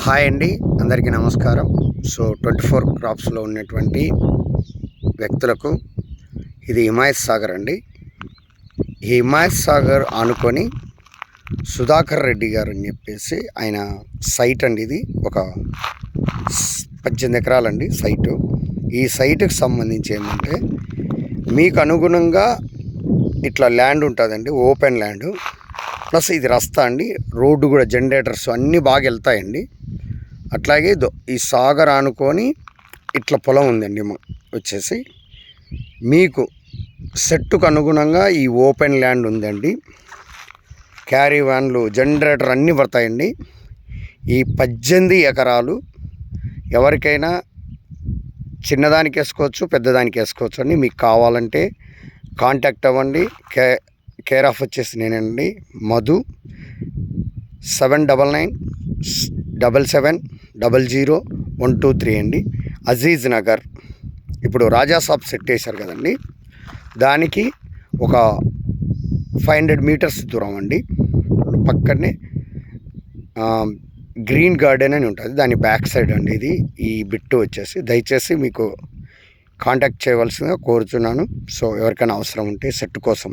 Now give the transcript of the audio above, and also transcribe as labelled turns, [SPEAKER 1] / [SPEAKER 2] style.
[SPEAKER 1] Hi అండి, అందరికీ నమస్కారం. సో 24 క్రాప్స్లో ఉన్నటువంటి వ్యక్తులకు ఇది హిమాయత్ సాగర్ అండి. ఈ హిమాయత్ సాగర్ ఆనుకొని సుధాకర్ రెడ్డి గారు అని చెప్పేసి ఆయన సైట్ అండి. ఇది ఒక 18 ఎకరాలండి సైటు. ఈ సైటుకి సంబంధించి ఏంటంటే మీకు అనుగుణంగా ఇట్లా ల్యాండ్ ఉంటుందండి, ఓపెన్ ల్యాండ్. ప్లస్ ఇది రస్తా అండి, రోడ్డు కూడా జనరేటర్స్ అన్నీ బాగా వెళ్తాయండి. అట్లాగే ఈ సాగర్ ఆనుకొని ఇట్లా పొలం ఉందండి. వచ్చేసి మీకు సెట్టుకు అనుగుణంగా ఈ ఓపెన్ ల్యాండ్ ఉందండి. క్యారీ వ్యాన్లు జనరేటర్ అన్నీ పడతాయండి. ఈ 18 ఎకరాలు ఎవరికైనా చిన్నదానికి వేసుకోవచ్చు, పెద్దదానికి వేసుకోవచ్చు అండి. మీకు కావాలంటే కాంటాక్ట్ అవ్వండి. కేర్ ఆఫ్ వచ్చేసి నేనండి, మధు. 7997700123 అండి. అజీజ్ నగర్. ఇప్పుడు రాజాసాబ్ సెట్ వేశారు కదండి, దానికి ఒక 500 మీటర్స్ దూరం అండి. పక్కనే గ్రీన్ గార్డెన్ అని ఉంటుంది, దాని బ్యాక్ సైడ్ అండి ఇది. ఈ బిట్టు వచ్చేసి దయచేసి మీకు కాంటాక్ట్ చేయవలసిందిగా కోరుతున్నాను. సో ఎవరికైనా అవసరం ఉంటే సెట్ కోసం